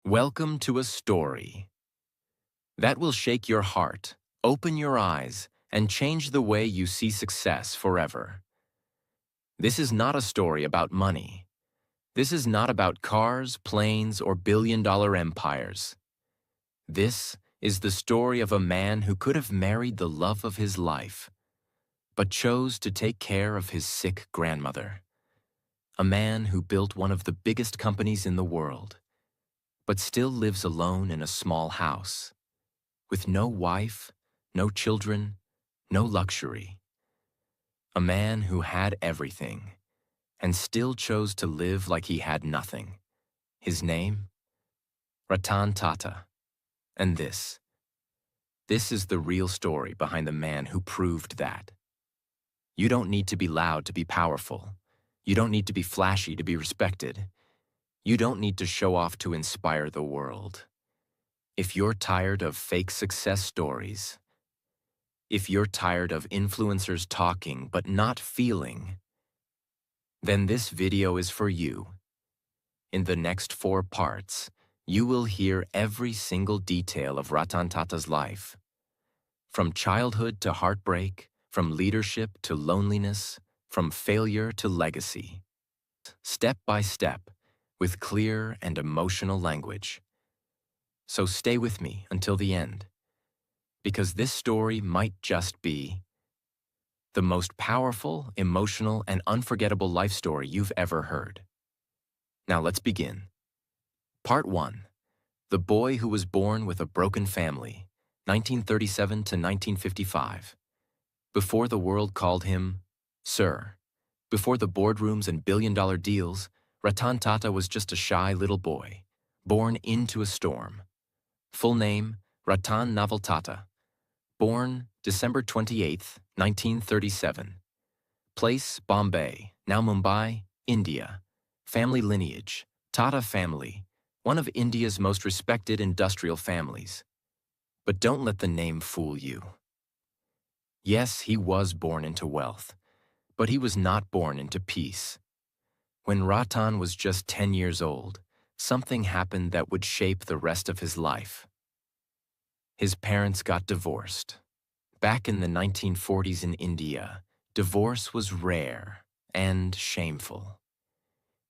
Welcome to a story that will shake your heart, open your eyes, and change the way you see success forever. This is not a story about money. This is not about cars, planes, or billion-dollar empires. This is the story of a man who could have married the love of his life, but chose to take care of his sick grandmother. A man who built one of the biggest companies in the world, but still lives alone in a small house, with no wife, no children, no luxury. A man who had everything, and still chose to live like he had nothing. His name? Ratan Tata. And this is the real story behind the man who proved that. You don't need to be loud to be powerful. You don't need to be flashy to be respected. You don't need to show off to inspire the world. If you're tired of fake success stories, if you're tired of influencers talking but not feeling, then this video is for you. In the next 4 parts, you will hear every single detail of Ratan Tata's life. From childhood to heartbreak, from leadership to loneliness, from failure to legacy. Step by step, with clear and emotional language. So stay with me until the end, because this story might just be the most powerful, emotional, and unforgettable life story you've ever heard. Now let's begin. Part 1. The boy who was born with a broken family, 1937 to 1955. Before the world called him Sir. Before the boardrooms and billion-dollar deals, Ratan Tata was just a shy little boy, born into a storm. Full name, Ratan Tata. Born December 28, 1937. Place, Bombay, now Mumbai, India. Family lineage, Tata family, one of India's most respected industrial families. But don't let the name fool you. Yes, he was born into wealth, but he was not born into peace. When Ratan was just 10 years old, something happened that would shape the rest of his life. His parents got divorced. Back in the 1940s in India, divorce was rare and shameful.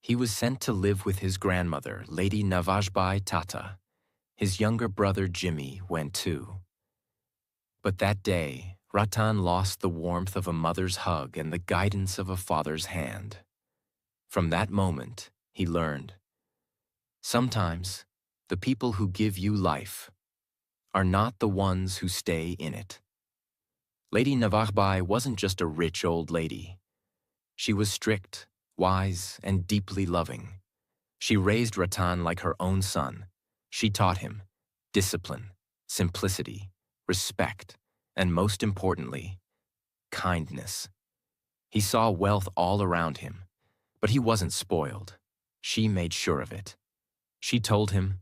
He was sent to live with his grandmother, Lady Navajbai Tata. His younger brother Jimmy went too. But that day, Ratan lost the warmth of a mother's hug and the guidance of a father's hand. From that moment, he learned, sometimes the people who give you life are not the ones who stay in it. Lady Navajbai wasn't just a rich old lady. She was strict, wise, and deeply loving. She raised Ratan like her own son. She taught him discipline, simplicity, respect, and most importantly, kindness. He saw wealth all around him, but he wasn't spoiled. She made sure of it. She told him,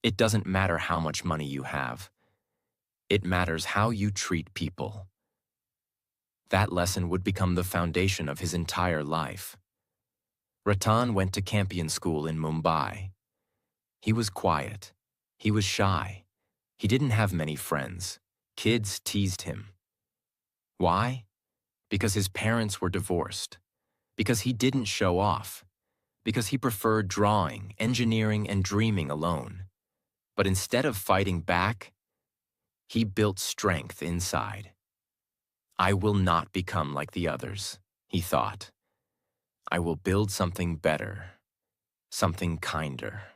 "It doesn't matter how much money you have. It matters how you treat people." That lesson would become the foundation of his entire life. Ratan went to Campion School in Mumbai. He was quiet. He was shy. He didn't have many friends. Kids teased him. Why? Because his parents were divorced. Because he didn't show off. Because he preferred drawing, engineering, and dreaming alone. But instead of fighting back, he built strength inside. I will not become like the others, he thought. I will build something better, something kinder.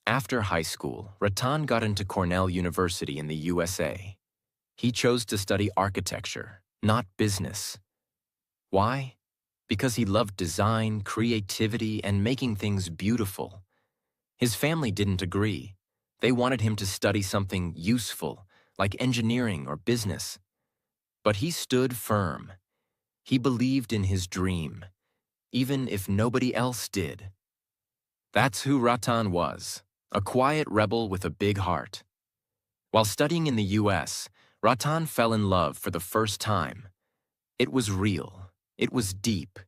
After high school, Ratan got into Cornell University in the USA. He chose to study architecture, not business. Why? Because he loved design, creativity, and making things beautiful. His family didn't agree. They wanted him to study something useful, like engineering or business. But he stood firm. He believed in his dream, even if nobody else did. That's who Ratan was, a quiet rebel with a big heart. While studying in the US, Ratan fell in love for the first time. It was real. It was deep.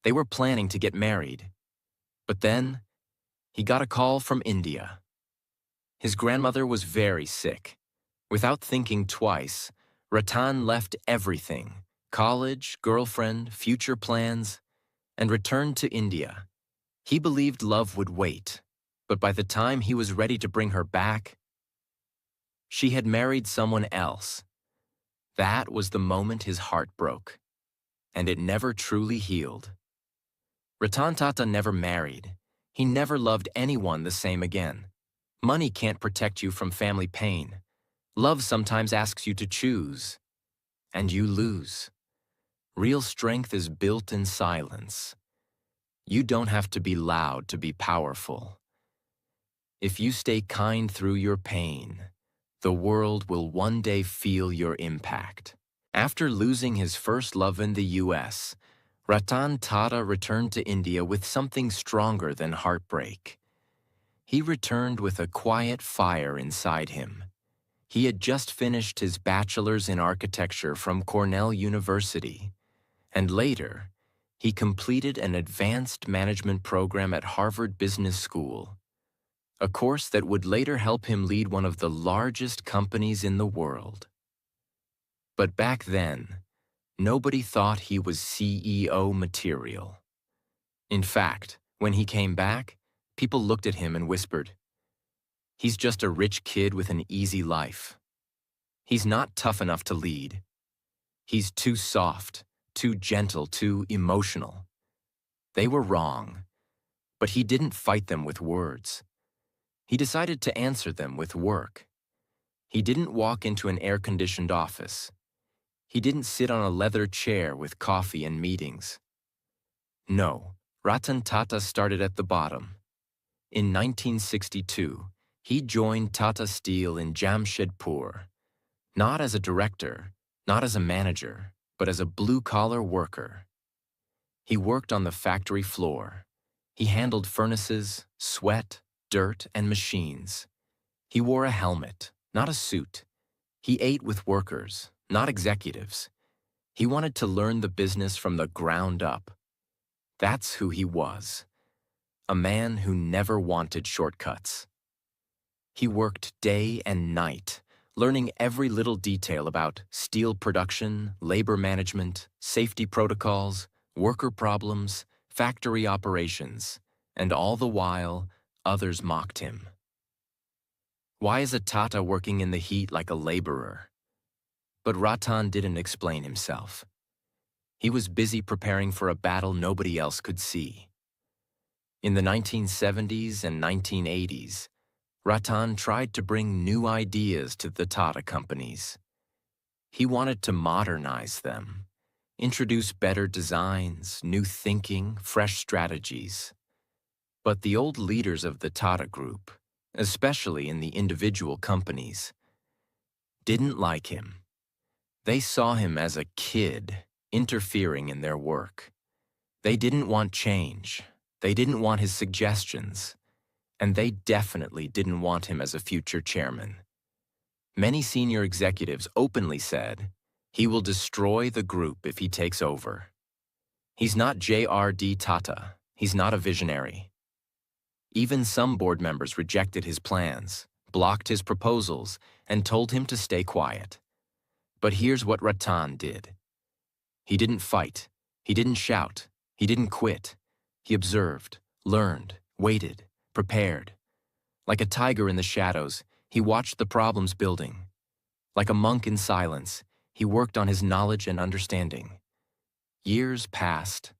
They were planning to get married. But then, He got a call from India. His grandmother was very sick. Without thinking twice, Ratan left everything, college, girlfriend, future plans, and returned to India. He believed love would wait, but by the time he was ready to bring her back, she had married someone else. That was the moment his heart broke, and it never truly healed. Ratan Tata never married. He never loved anyone the same again. Money can't protect you from family pain. Love sometimes asks you to choose, and you lose. Real strength is built in silence. You don't have to be loud to be powerful. If you stay kind through your pain, the world will one day feel your impact. After losing his first love in the US, Ratan Tata returned to India with something stronger than heartbreak. He returned with a quiet fire inside him. He had just finished his bachelor's in architecture from Cornell University, and later, he completed an advanced management program at Harvard Business School, a course that would later help him lead one of the largest companies in the world. But back then, nobody thought he was CEO material. In fact, when he came back, people looked at him and whispered, "He's just a rich kid with an easy life. He's not tough enough to lead. He's too soft, too gentle, too emotional." They were wrong, but he didn't fight them with words. He decided to answer them with work. He didn't walk into an air-conditioned office. He didn't sit on a leather chair with coffee and meetings. No, Ratan Tata started at the bottom. In 1962, he joined Tata Steel in Jamshedpur, not as a director, not as a manager, but as a blue-collar worker. He worked on the factory floor. He handled furnaces, sweat, dirt, and machines. He wore a helmet, not a suit. He ate with workers, not executives. He wanted to learn the business from the ground up. That's who he was, a man who never wanted shortcuts. He worked day and night, learning every little detail about steel production, labor management, safety protocols, worker problems, factory operations, and all the while, others mocked him. Why is a Tata working in the heat like a laborer? But Ratan didn't explain himself. He was busy preparing for a battle nobody else could see. In the 1970s and 1980s, Ratan tried to bring new ideas to the Tata companies. He wanted to modernize them, introduce better designs, new thinking, fresh strategies. But the old leaders of the Tata Group, especially in the individual companies, didn't like him. They saw him as a kid interfering in their work. They didn't want change. They didn't want his suggestions. And they definitely didn't want him as a future chairman. Many senior executives openly said, "He will destroy the group if he takes over. He's not J.R.D. Tata. He's not a visionary." Even some board members rejected his plans, blocked his proposals, and told him to stay quiet. But here's what Ratan did. He didn't fight. He didn't shout. He didn't quit. He observed, learned, waited, prepared. Like a tiger in the shadows, he watched the problems building. Like a monk in silence, he worked on his knowledge and understanding. Years passed,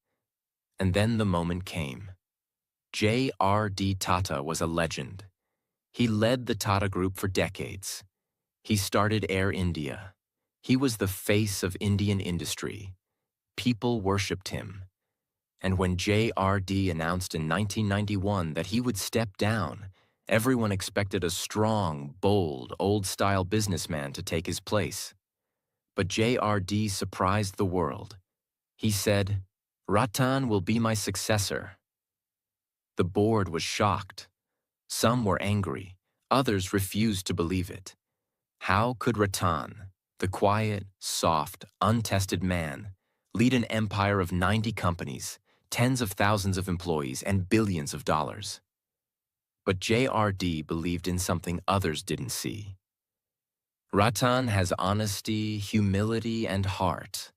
and then the moment came. J.R.D. Tata was a legend. He led the Tata Group for decades. He started Air India. He was the face of Indian industry. People worshipped him. And when J.R.D. announced in 1991 that he would step down, everyone expected a strong, bold, old-style businessman to take his place. But J.R.D. surprised the world. He said, "Ratan will be my successor." The board was shocked. Some were angry. Others refused to believe it. How could Ratan, the quiet, soft, untested man, lead an empire of 90 companies, tens of thousands of employees, and billions of dollars? But JRD believed in something others didn't see. Ratan has honesty, humility, and heart.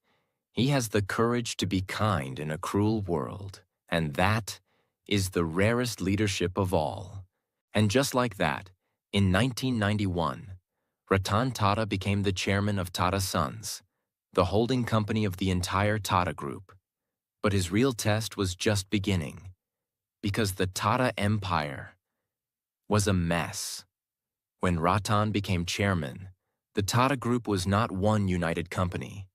He has the courage to be kind in a cruel world, and that is the rarest leadership of all. And just like that, in 1991, Ratan Tata became the chairman of Tata Sons, the holding company of the entire Tata Group. But his real test was just beginning, because the Tata Empire was a mess. When Ratan became chairman, the Tata Group was not one united company.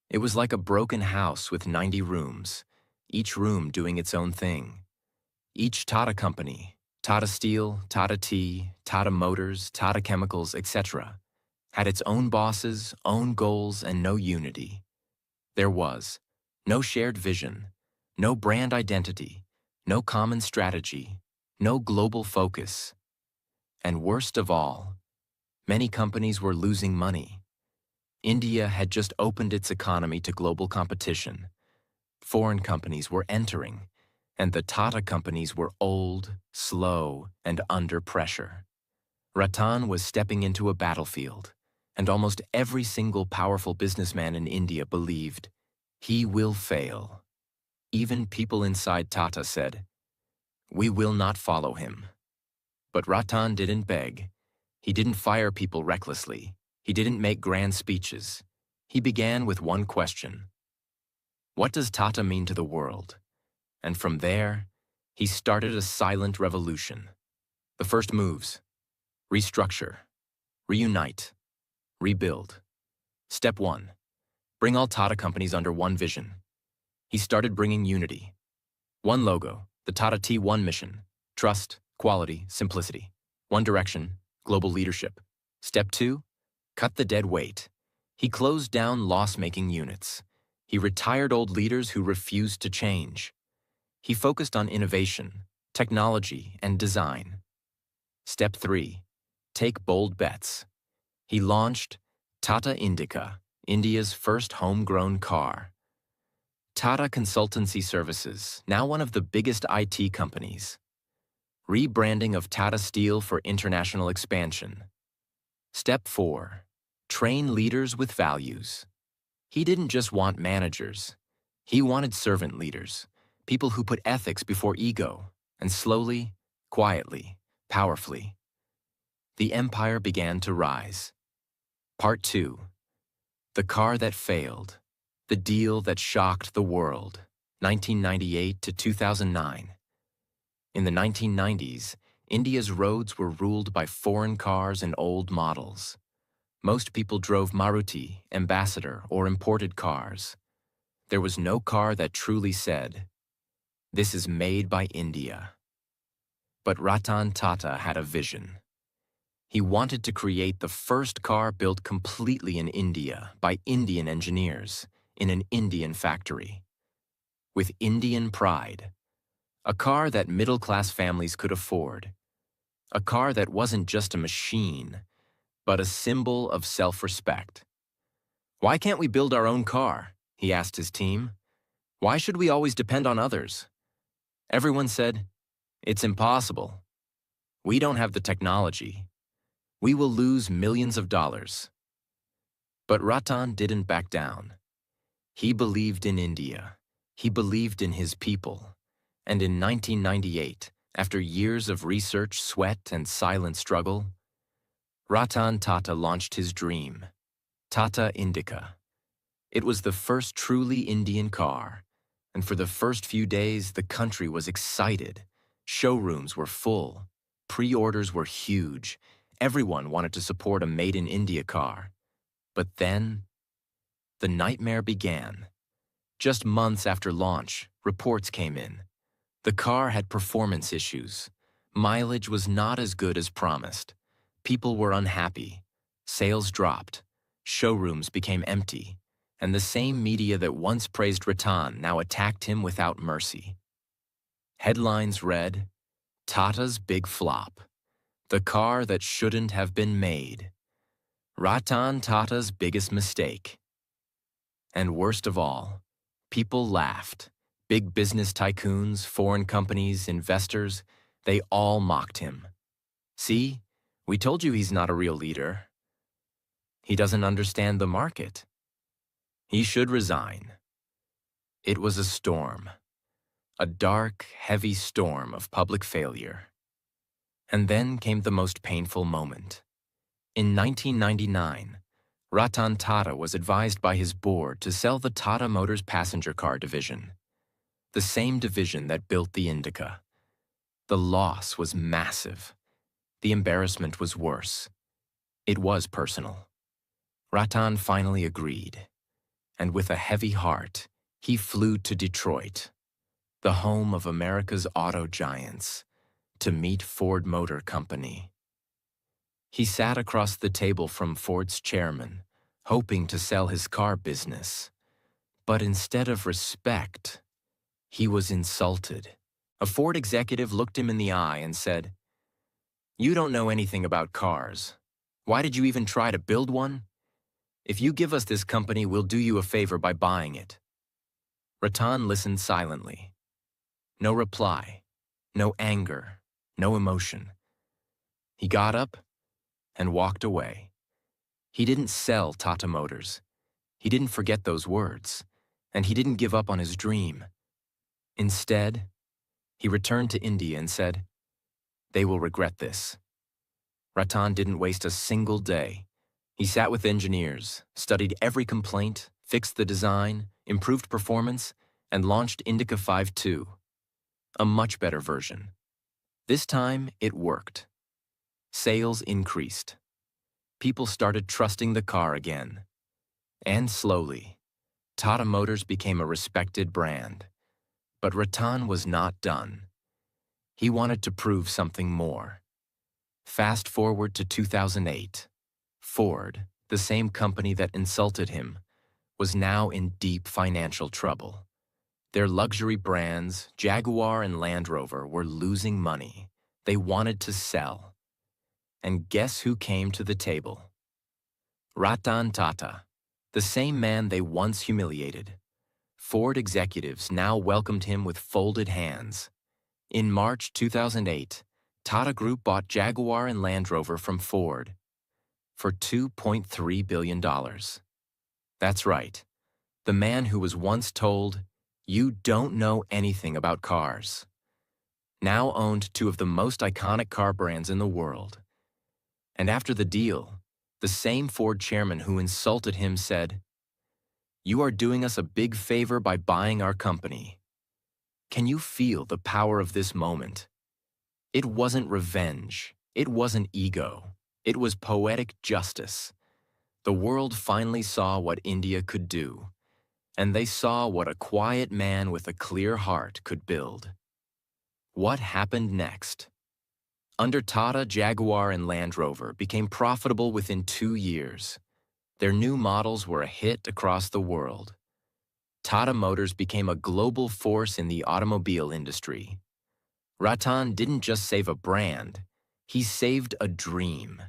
It was like a broken house with 90 rooms, each room doing its own thing. Each Tata company, Tata Steel, Tata Tea, Tata Motors, Tata Chemicals, etc., had its own bosses, own goals, and no unity. There was no shared vision, no brand identity, no common strategy, no global focus. And worst of all, many companies were losing money. India had just opened its economy to global competition. Foreign companies were entering, and the Tata companies were old, slow, and under pressure. Ratan was stepping into a battlefield, and almost every single powerful businessman in India believed he will fail. Even people inside Tata said, "We will not follow him." But Ratan didn't beg. He didn't fire people recklessly. He didn't make grand speeches. He began with one question: what does Tata mean to the world? And from there, he started a silent revolution. The first moves: restructure, reunite, rebuild. Step 1. Bring all Tata companies under one vision. He started bringing unity. One logo, the Tata T1 mission: trust, quality, simplicity. One direction, global leadership. Step 2. Cut the dead weight. He closed down loss-making units. He retired old leaders who refused to change. He focused on innovation, technology, and design. Step 3. Take bold bets. He launched Tata Indica, India's first homegrown car. Tata Consultancy Services, now one of the biggest IT companies. Rebranding of Tata Steel for international expansion. Step 4. Train leaders with values. He didn't just want managers. He wanted servant leaders, people who put ethics before ego, and slowly, quietly, powerfully, the empire began to rise. Part 2. The car that failed. The deal that shocked the world. 1998 to 2009. In the 1990s, India's roads were ruled by foreign cars and old models. Most people drove Maruti, Ambassador, or imported cars. There was no car that truly said, "This is made by India." But Ratan Tata had a vision. He wanted to create the first car built completely in India by Indian engineers in an Indian factory. With Indian pride. A car that middle-class families could afford. A car that wasn't just a machine, but a symbol of self-respect. "Why can't we build our own car?" he asked his team. "Why should we always depend on others?" Everyone said, "It's impossible. We don't have the technology. We will lose millions of dollars." But Ratan didn't back down. He believed in India. He believed in his people. And in 1998, after years of research, sweat, and silent struggle, Ratan Tata launched his dream, Tata Indica. It was the first truly Indian car, and for the first few days, the country was excited. Showrooms were full. Pre-orders were huge. Everyone wanted to support a made-in-India car. But then, the nightmare began. Just months after launch, reports came in. The car had performance issues. Mileage was not as good as promised. People were unhappy. Sales dropped. Showrooms became empty. And the same media that once praised Ratan now attacked him without mercy. Headlines read, "Tata's Big Flop. The car that shouldn't have been made. Ratan Tata's biggest mistake." And worst of all, people laughed. Big business tycoons, foreign companies, investors, They all mocked him. See, we told you he's not a real leader. He doesn't understand the market. He should resign. It was a storm, a dark, heavy storm of public failure. And then came the most painful moment. In 1999, Ratan Tata was advised by his board to sell the Tata Motors passenger car division, the same division that built the Indica. The loss was massive. The embarrassment was worse. It was personal. Ratan finally agreed, and with a heavy heart, he flew to Detroit, the home of America's auto giants, to meet Ford Motor Company. He sat across the table from Ford's chairman, hoping to sell his car business. But instead of respect, he was insulted. A Ford executive looked him in the eye and said, "You don't know anything about cars. Why did you even try to build one? If you give us this company, we'll do you a favor by buying it." Ratan listened silently. No reply, no anger, no emotion. He got up and walked away. He didn't sell Tata Motors. He didn't forget those words, and he didn't give up on his dream. Instead, he returned to India and said, "They will regret this." Ratan didn't waste a single day. He sat with engineers, studied every complaint, fixed the design, improved performance, and launched Indica 5.2, a much better version. This time, it worked. Sales increased. People started trusting the car again. And slowly, Tata Motors became a respected brand. But Ratan was not done. He wanted to prove something more. Fast forward to 2008. Ford, the same company that insulted him, was now in deep financial trouble. Their luxury brands, Jaguar and Land Rover, were losing money. They wanted to sell. And guess who came to the table? Ratan Tata, the same man they once humiliated. Ford executives now welcomed him with folded hands. In March 2008, Tata Group bought Jaguar and Land Rover from Ford for $2.3 billion. That's right, the man who was once told, "You don't know anything about cars," now owned two of the most iconic car brands in the world. And after the deal, the same Ford chairman who insulted him said, "You are doing us a big favor by buying our company." Can you feel the power of this moment? It wasn't revenge. It wasn't ego. It was poetic justice. The world finally saw what India could do, and they saw what a quiet man with a clear heart could build. What happened next? Under Tata, Jaguar and Land Rover became profitable within 2 years. Their new models were a hit across the world. Tata Motors became a global force in the automobile industry. Ratan didn't just save a brand, he saved a dream.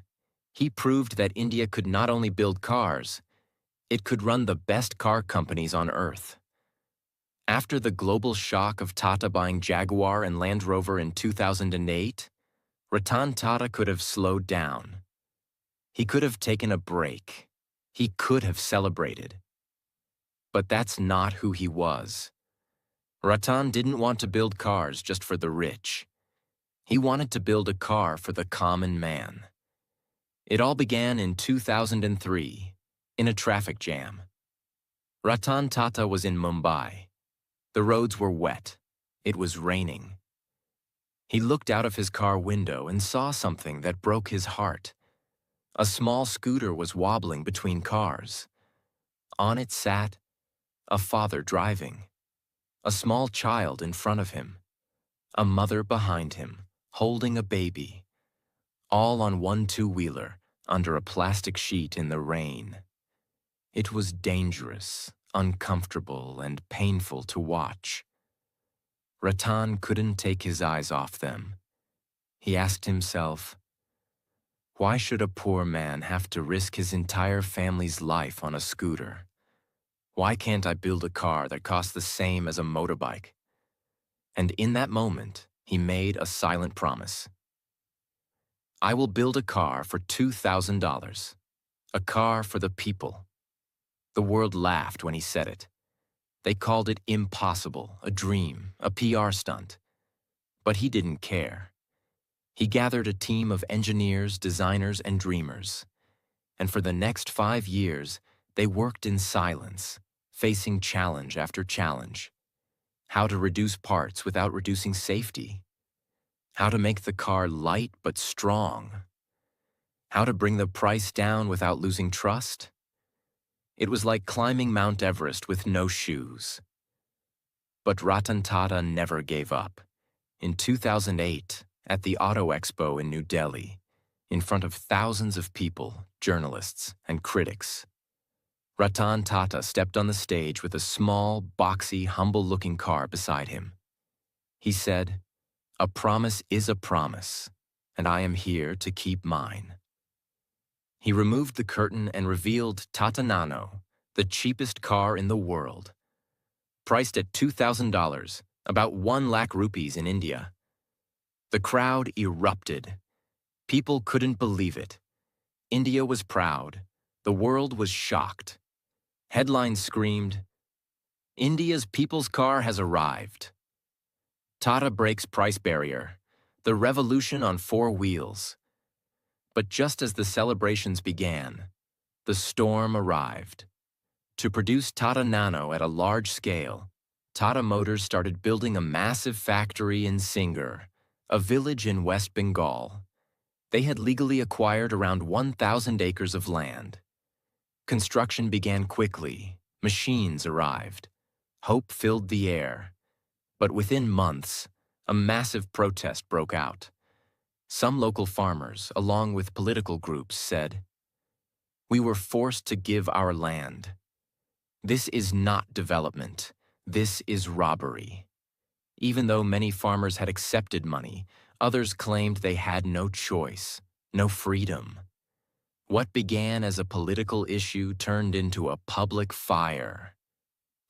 He proved that India could not only build cars, it could run the best car companies on earth. After the global shock of Tata buying Jaguar and Land Rover in 2008, Ratan Tata could have slowed down. He could have taken a break. He could have celebrated. But that's not who he was. Ratan didn't want to build cars just for the rich. He wanted to build a car for the common man. It all began in 2003, in a traffic jam. Ratan Tata was in Mumbai. The roads were wet. It was raining. He looked out of his car window and saw something that broke his heart. A small scooter was wobbling between cars. On it sat a father driving, a small child in front of him, a mother behind him, holding a baby, all on one two-wheeler under a plastic sheet in the rain. It was dangerous, uncomfortable, and painful to watch. Ratan couldn't take his eyes off them. He asked himself, why should a poor man have to risk his entire family's life on a scooter? Why can't I build a car that costs the same as a motorbike? And in that moment, he made a silent promise. I will build a car for $2,000. A car for the people. The world laughed when he said it. They called it impossible, a dream, a PR stunt. But he didn't care. He gathered a team of engineers, designers, and dreamers. And for the next 5 years, they worked in silence, facing challenge after challenge. How to reduce parts without reducing safety. How to make the car light but strong. How to bring the price down without losing trust. It was like climbing Mount Everest with no shoes. But Ratan Tata never gave up. In 2008, at the Auto Expo in New Delhi, in front of thousands of people, journalists, and critics, Ratan Tata stepped on the stage with a small, boxy, humble-looking car beside him. He said, "A promise is a promise, and I am here to keep mine." He removed the curtain and revealed Tata Nano, the cheapest car in the world. Priced at $2,000, about 1 lakh rupees in India. The crowd erupted. People couldn't believe it. India was proud. The world was shocked. Headlines screamed, "India's people's car has arrived." Tata breaks price barrier. The revolution on 4 wheels. But just as the celebrations began, the storm arrived. To produce Tata Nano at a large scale, Tata Motors started building a massive factory in Singur, a village in West Bengal. They had legally acquired around 1,000 acres of land. Construction began quickly. Machines arrived. Hope filled the air. But within months, a massive protest broke out. Some local farmers, along with political groups, said, "We were forced to give our land. This is not development. This is robbery." Even though many farmers had accepted money, others claimed they had no choice, no freedom. What began as a political issue turned into a public fire.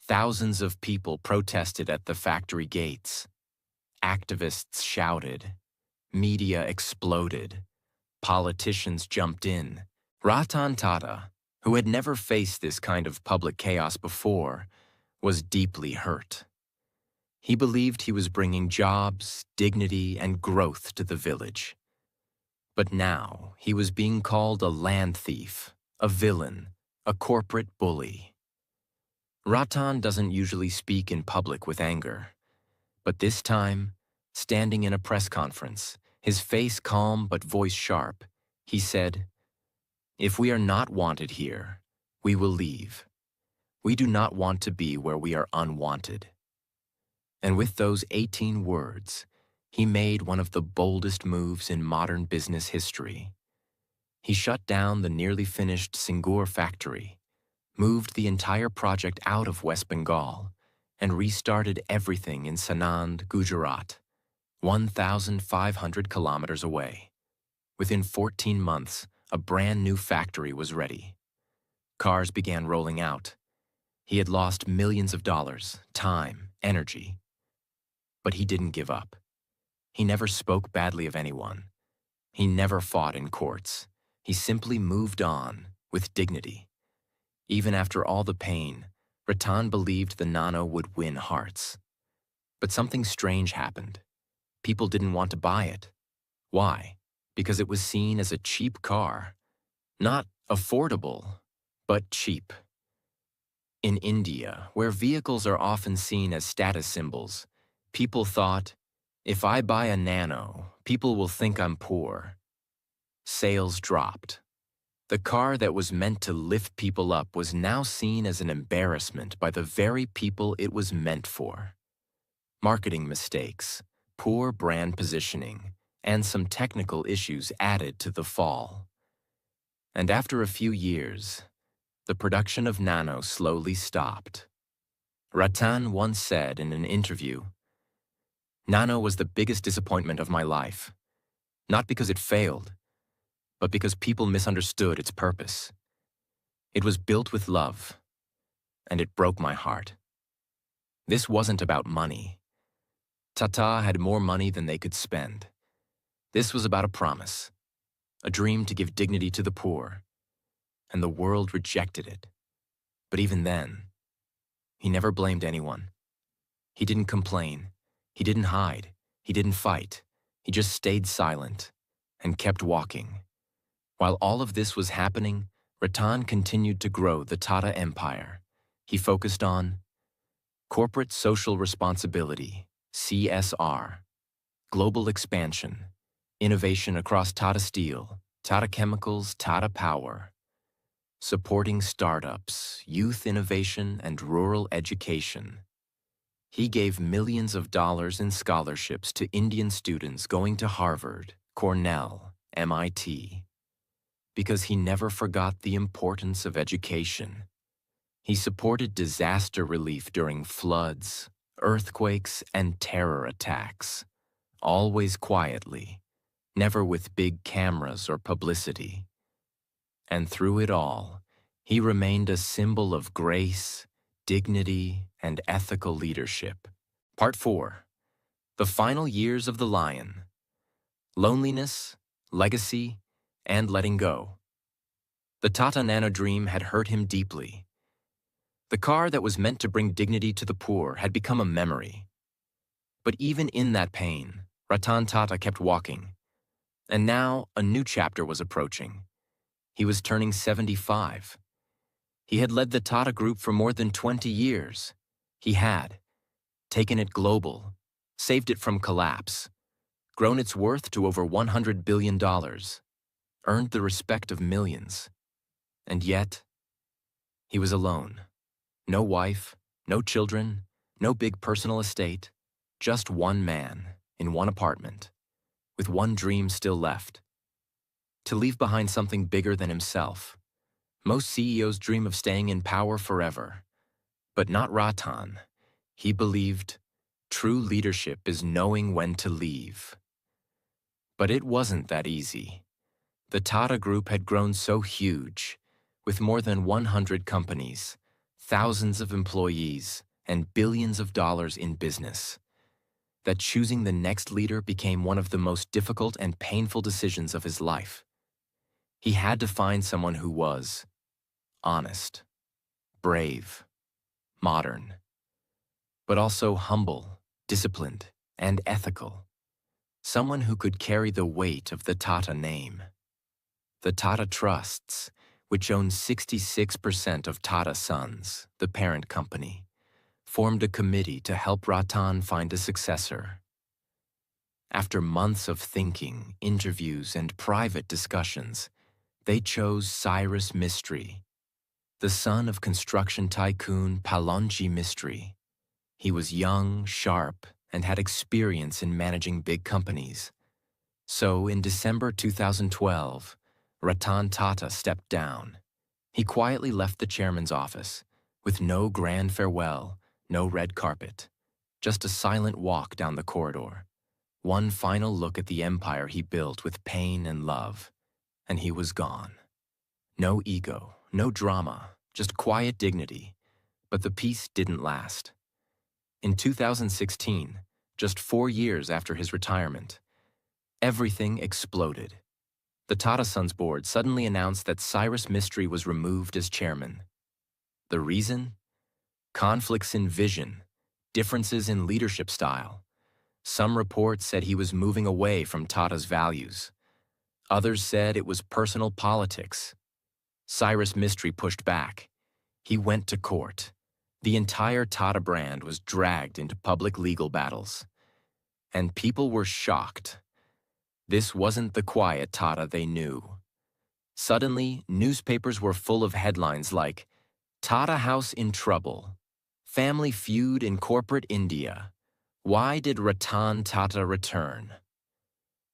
Thousands of people protested at the factory gates. Activists shouted. Media exploded. Politicians jumped in. Ratan Tata, who had never faced this kind of public chaos before, was deeply hurt. He believed he was bringing jobs, dignity, and growth to the village. But now he was being called a land thief, a villain, a corporate bully. Ratan doesn't usually speak in public with anger. But this time, standing in a press conference, his face calm but voice sharp, he said, "If we are not wanted here, we will leave. We do not want to be where we are unwanted." And with those 18 words, he made one of the boldest moves in modern business history. He shut down the nearly finished Singur factory, moved the entire project out of West Bengal, and restarted everything in Sanand, Gujarat, 1,500 kilometers away. Within 14 months, a brand new factory was ready. Cars began rolling out. He had lost millions of dollars, time, energy. But he didn't give up. He never spoke badly of anyone. He never fought in courts. He simply moved on with dignity. Even after all the pain, Ratan believed the Nano would win hearts. But something strange happened. People didn't want to buy it. Why? Because it was seen as a cheap car. Not affordable, but cheap. In India, where vehicles are often seen as status symbols, people thought, if I buy a Nano, people will think I'm poor. Sales dropped. The car that was meant to lift people up was now seen as an embarrassment by the very people it was meant for. Marketing mistakes, poor brand positioning, and some technical issues added to the fall. And after a few years, the production of Nano slowly stopped. Ratan once said in an interview, "Nano was the biggest disappointment of my life, not because it failed, but because people misunderstood its purpose. It was built with love, and it broke my heart. This wasn't about money. Tata had more money than they could spend. This was about a promise, a dream to give dignity to the poor, and the world rejected it. But even then, he never blamed anyone. He didn't complain. He didn't hide. He didn't fight. He just stayed silent and kept walking. While all of this was happening, Ratan continued to grow the Tata empire. He focused on corporate social responsibility, CSR, global expansion, innovation across Tata Steel, Tata Chemicals, Tata Power, supporting startups, youth innovation, and rural education. He gave millions of dollars in scholarships to Indian students going to Harvard, Cornell, MIT, because he never forgot the importance of education. He supported disaster relief during floods, earthquakes, and terror attacks, always quietly, never with big cameras or publicity. And through it all, he remained a symbol of grace, dignity, and ethical leadership. Part 4. The Final Years of the Lion. Loneliness, Legacy, and Letting Go. The Tata Nano dream had hurt him deeply. The car that was meant to bring dignity to the poor had become a memory. But even in that pain, Ratan Tata kept walking. And now a new chapter was approaching. He was turning 75. He had led the Tata Group for more than 20 years. He had taken it global, saved it from collapse, grown its worth to over $100 billion, earned the respect of millions. And yet, he was alone. No wife, no children, no big personal estate, just one man in one apartment, with one dream still left: to leave behind something bigger than himself. Most CEOs dream of staying in power forever, but not Ratan. He believed true leadership is knowing when to leave. But it wasn't that easy. The Tata Group had grown so huge, with more than 100 companies, thousands of employees, and billions of dollars in business, that choosing the next leader became one of the most difficult and painful decisions of his life. He had to find someone who was honest, brave, modern, but also humble, disciplined, and ethical. Someone who could carry the weight of the Tata name. The Tata Trusts, which own 66% of Tata Sons, the parent company, formed a committee to help Ratan find a successor. After months of thinking, interviews, and private discussions, they chose Cyrus Mistry, the son of construction tycoon Palonji Mistry. He was young, sharp, and had experience in managing big companies. So in December 2012, Ratan Tata stepped down. He quietly left the chairman's office, with no grand farewell, no red carpet, just a silent walk down the corridor. One final look at the empire he built with pain and love, and he was gone. No ego, no drama, just quiet dignity. But the peace didn't last. In 2016, just 4 years after his retirement, everything exploded. The Tata Sons board suddenly announced that Cyrus Mistry was removed as chairman. The reason? Conflicts in vision, differences in leadership style. Some reports said he was moving away from Tata's values. Others said it was personal politics. Cyrus Mistry pushed back. He went to court. The entire Tata brand was dragged into public legal battles. And people were shocked. This wasn't the quiet Tata they knew. Suddenly, newspapers were full of headlines like, "Tata House in Trouble," "Family Feud in Corporate India," "Why did Ratan Tata return?"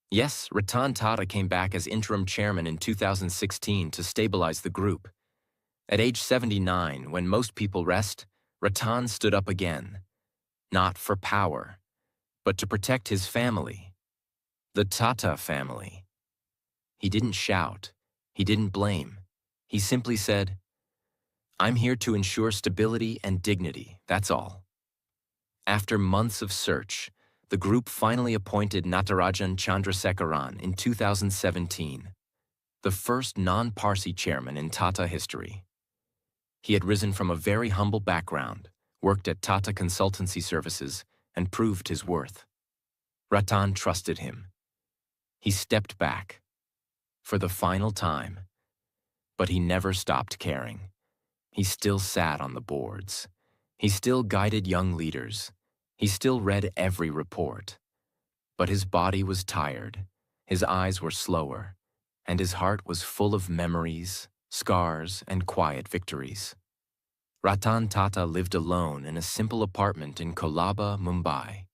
Yes, Ratan Tata came back as interim chairman in 2016 to stabilize the group. At age 79, when most people rest, Ratan stood up again. Not for power, but to protect his family. The Tata family. He didn't shout. He didn't blame. He simply said, "I'm here to ensure stability and dignity, that's all." After months of search, the group finally appointed Natarajan Chandrasekaran in 2017, the first non-Parsi chairman in Tata history. He had risen from a very humble background, worked at Tata Consultancy Services, and proved his worth. Ratan trusted him. He stepped back, for the final time, but he never stopped caring. He still sat on the boards. He still guided young leaders. He still read every report. But his body was tired, his eyes were slower, and his heart was full of memories, scars, and quiet victories. Ratan Tata lived alone in a simple apartment in Kolaba, Mumbai.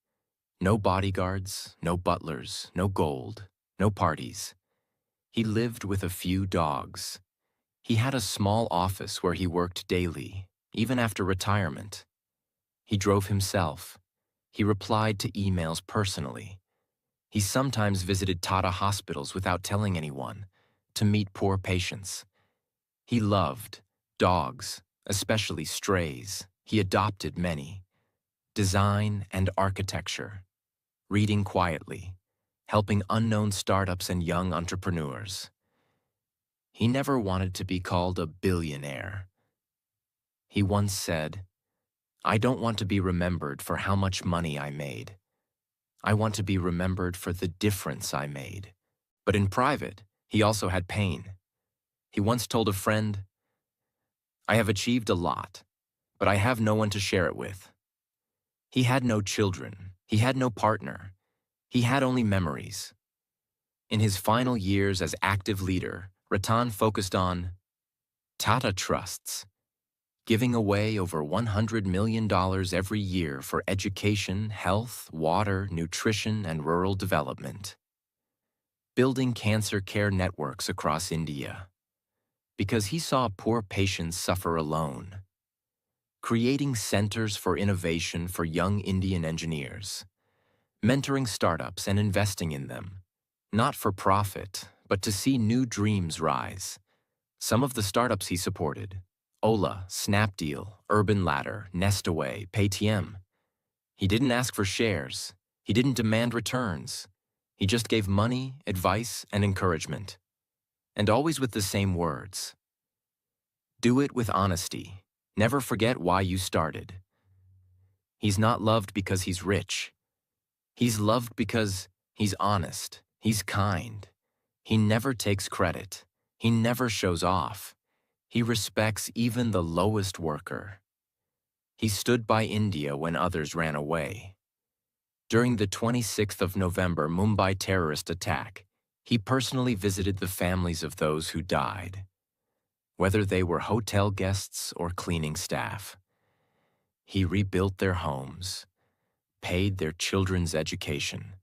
No bodyguards, no butlers, no gold, no parties. He lived with a few dogs. He had a small office where he worked daily, even after retirement. He drove himself. He replied to emails personally. He sometimes visited Tata hospitals without telling anyone, to meet poor patients. He loved dogs, especially strays. He adopted many. Design and architecture. Reading quietly. Helping unknown startups and young entrepreneurs. He never wanted to be called a billionaire. He once said, "I don't want to be remembered for how much money I made. I want to be remembered for the difference I made." But in private, he also had pain. He once told a friend, "I have achieved a lot, but I have no one to share it with." He had no children. He had no partner. He had only memories. In his final years as active leader, Ratan focused on Tata Trusts, giving away over $100 million every year for education, health, water, nutrition, and rural development. Building cancer care networks across India, because he saw poor patients suffer alone. Creating centers for innovation for young Indian engineers. Mentoring startups and investing in them, not for profit, but to see new dreams rise. Some of the startups he supported: Ola, Snapdeal, Urban Ladder, Nestaway, Paytm. He didn't ask for shares. He didn't demand returns. He just gave money, advice, and encouragement. And always with the same words. Do it with honesty. Never forget why you started. He's not loved because he's rich. He's loved because he's honest. He's kind. He never takes credit. He never shows off. He respects even the lowest worker. He stood by India when others ran away. During the 26th of November Mumbai terrorist attack, he personally visited the families of those who died, whether they were hotel guests or cleaning staff. He rebuilt their homes, paid their children's education,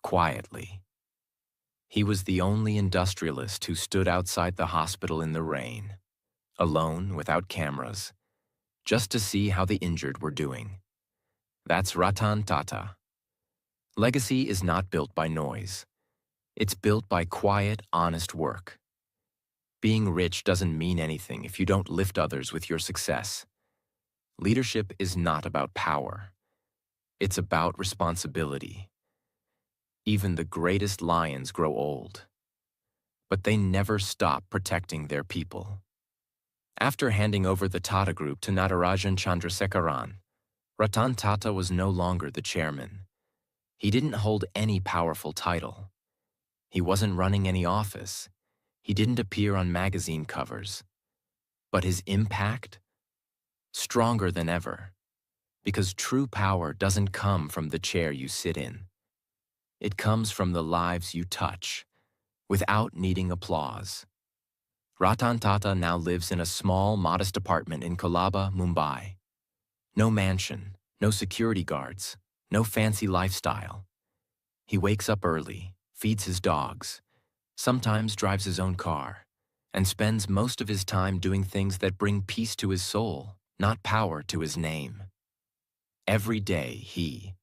quietly. He was the only industrialist who stood outside the hospital in the rain, alone, without cameras, just to see how the injured were doing. That's Ratan Tata. Legacy is not built by noise. It's built by quiet, honest work. Being rich doesn't mean anything if you don't lift others with your success. Leadership is not about power. It's about responsibility. Even the greatest lions grow old, but they never stop protecting their people. After handing over the Tata Group to Natarajan Chandrasekaran, Ratan Tata was no longer the chairman. He didn't hold any powerful title. He wasn't running any office. He didn't appear on magazine covers. But his impact? Stronger than ever. Because true power doesn't come from the chair you sit in. It comes from the lives you touch, without needing applause. Ratan Tata now lives in a small, modest apartment in Kolaba, Mumbai. No mansion, no security guards, no fancy lifestyle. He wakes up early, feeds his dogs, sometimes drives his own car, and spends most of his time doing things that bring peace to his soul, not power to his name. Every day he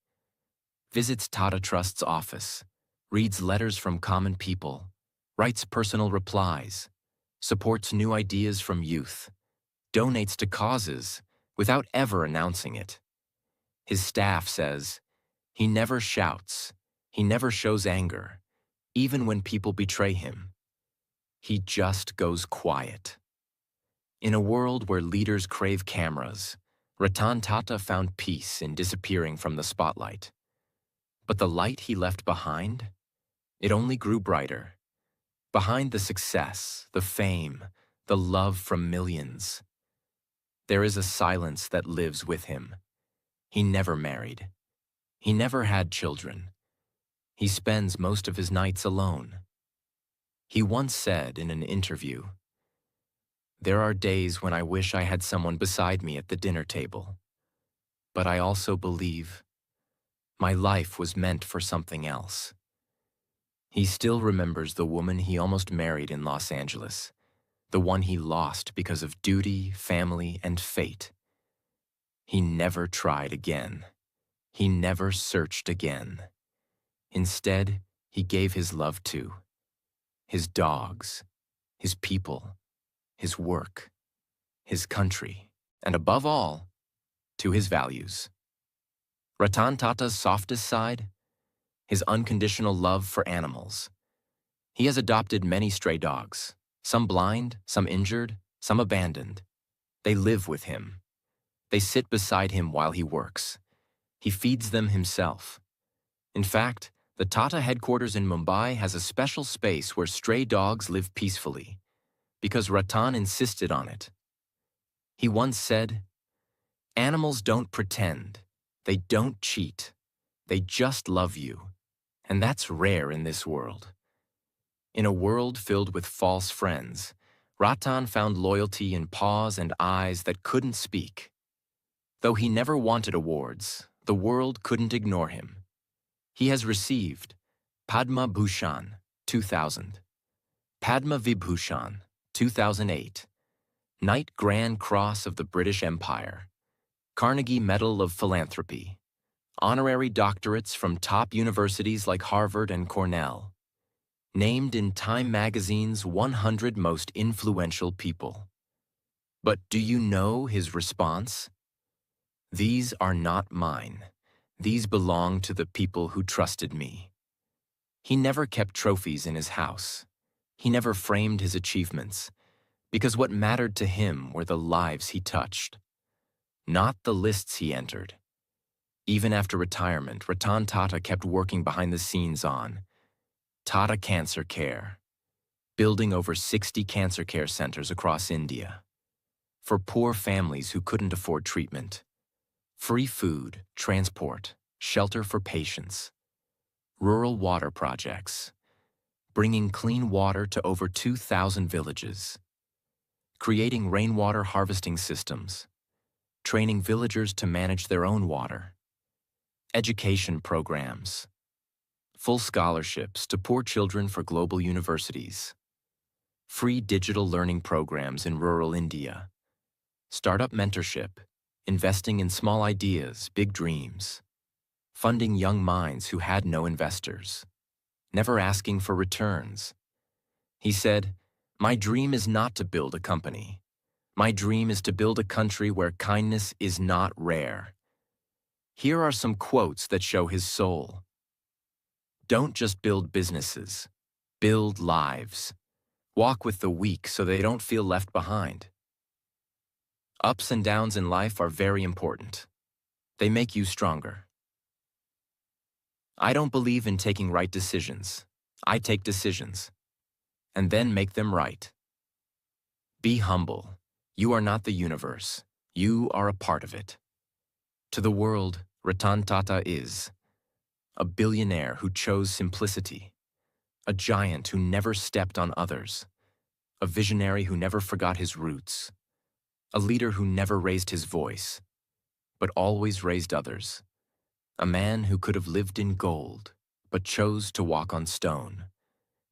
visits Tata Trust's office, reads letters from common people, writes personal replies, supports new ideas from youth, donates to causes without ever announcing it. His staff says, He never shouts. He never shows anger, even when people betray him. He just goes quiet. In a world where leaders crave cameras, Ratan Tata found peace in disappearing from the spotlight. But the light he left behind, it only grew brighter. Behind the success, the fame, the love from millions, there is a silence that lives with him. He never married. He never had children. He spends most of his nights alone. He once said in an interview, "There are days when I wish I had someone beside me at the dinner table. But I also believe my life was meant for something else." He still remembers the woman he almost married in Los Angeles, the one he lost because of duty, family, and fate. He never tried again. He never searched again. Instead, he gave his love to his dogs, his people, his work, his country, and above all, to his values. Ratan Tata's softest side? His unconditional love for animals. He has adopted many stray dogs, some blind, some injured, some abandoned. They live with him. They sit beside him while he works. He feeds them himself. In fact, the Tata headquarters in Mumbai has a special space where stray dogs live peacefully, because Ratan insisted on it. He once said, "Animals don't pretend. They don't cheat. They just love you. And that's rare in this world." In a world filled with false friends, Ratan found loyalty in paws and eyes that couldn't speak. Though he never wanted awards, the world couldn't ignore him. He has received Padma Bhushan, 2000, Padma Vibhushan, 2008, Knight Grand Cross of the British Empire, Carnegie Medal of Philanthropy, honorary doctorates from top universities like Harvard and Cornell, named in Time magazine's 100 most influential people. But do you know his response? "These are not mine. These belong to the people who trusted me." He never kept trophies in his house. He never framed his achievements, because what mattered to him were the lives he touched, not the lists he entered. Even after retirement, Ratan Tata kept working behind the scenes on Tata Cancer Care, building over 60 cancer care centers across India, for poor families who couldn't afford treatment, free food, transport, shelter for patients, rural water projects, bringing clean water to over 2,000 villages, creating rainwater harvesting systems, training villagers to manage their own water, education programs, full scholarships to poor children for global universities, free digital learning programs in rural India, startup mentorship, investing in small ideas, big dreams, funding young minds who had no investors, never asking for returns. He said, "My dream is not to build a company. My dream is to build a country where kindness is not rare." Here are some quotes that show his soul. "Don't just build businesses. Build lives. Walk with the weak so they don't feel left behind. Ups and downs in life are very important. They make you stronger. I don't believe in taking right decisions. I take decisions, and then make them right. Be humble. You are not the universe. You are a part of it." To the world, Ratan Tata is a billionaire who chose simplicity, a giant who never stepped on others, a visionary who never forgot his roots, a leader who never raised his voice, but always raised others, a man who could have lived in gold, but chose to walk on stone.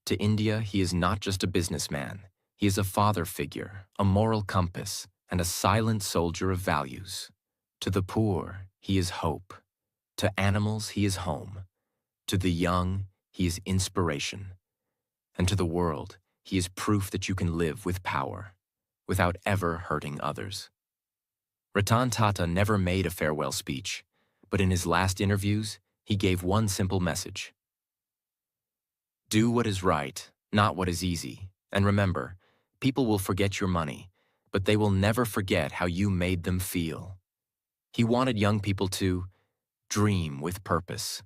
To India, he is not just a businessman. He is a father figure, a moral compass, and a silent soldier of values. To the poor, he is hope. To animals, he is home. To the young, he is inspiration. And to the world, he is proof that you can live with power, without ever hurting others. Ratan Tata never made a farewell speech, but in his last interviews, He gave one simple message: do what is right, not what is easy. And remember, people will forget your money, but they will never forget how you made them feel. He wanted young people to dream with purpose,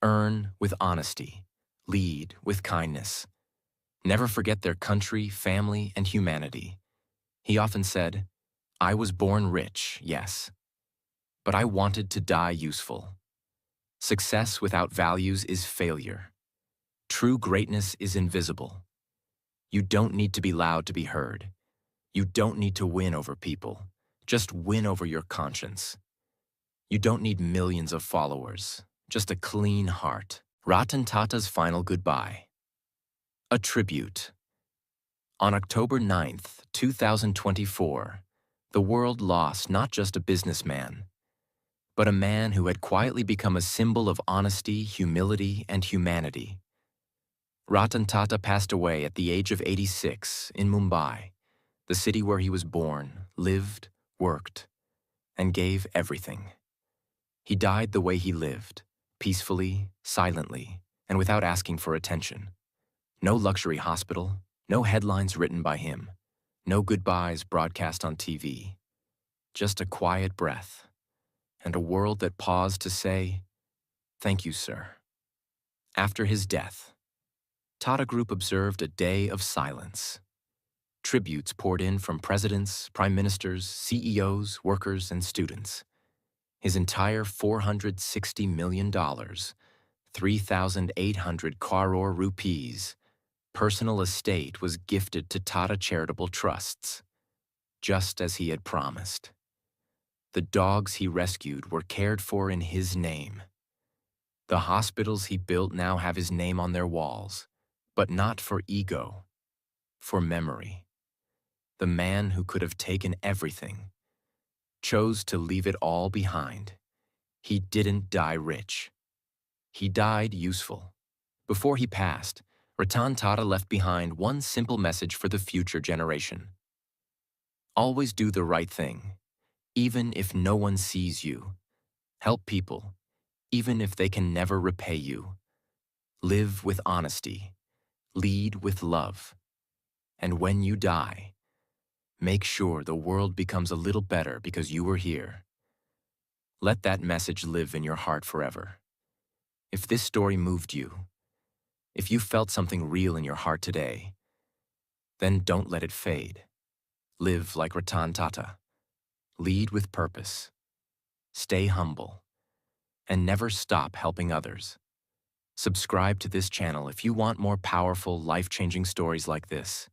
earn with honesty, lead with kindness, never forget their country, family, and humanity. He often said, I was born rich, yes, but I wanted to die useful. Success without values is failure. True greatness is invisible. You don't need to be loud to be heard. You don't need to win over people. Just win over your conscience. You don't need millions of followers. Just a clean heart. Ratan Tata's final goodbye. A tribute. On October 9th, 2024, the world lost not just a businessman, but a man who had quietly become a symbol of honesty, humility, and humanity. Ratan Tata passed away at the age of 86 in Mumbai, the city where he was born, lived, worked, and gave everything. He died the way he lived, peacefully, silently, and without asking for attention. No luxury hospital, no headlines written by him, no goodbyes broadcast on TV. Just a quiet breath, and a world that paused to say, thank you, sir. After his death, Tata Group observed a day of silence. Tributes poured in from presidents, prime ministers, CEOs, workers, and students. His entire $460 million, 3,800 crore rupees, personal estate was gifted to Tata charitable trusts, just as he had promised. The dogs he rescued were cared for in his name. The hospitals he built now have his name on their walls, but not for ego, for memory. The man who could have taken everything chose to leave it all behind. He didn't die rich. He died useful. Before he passed, Ratan Tata left behind one simple message for the future generation. Always do the right thing, even if no one sees you. Help people, even if they can never repay you. Live with honesty. Lead with love. And when you die, make sure the world becomes a little better because you were here. Let that message live in your heart forever. If this story moved you, if you felt something real in your heart today, then don't let it fade. Live like Ratan Tata. Lead with purpose. Stay humble. And never stop helping others. Subscribe to this channel if you want more powerful, life-changing stories like this.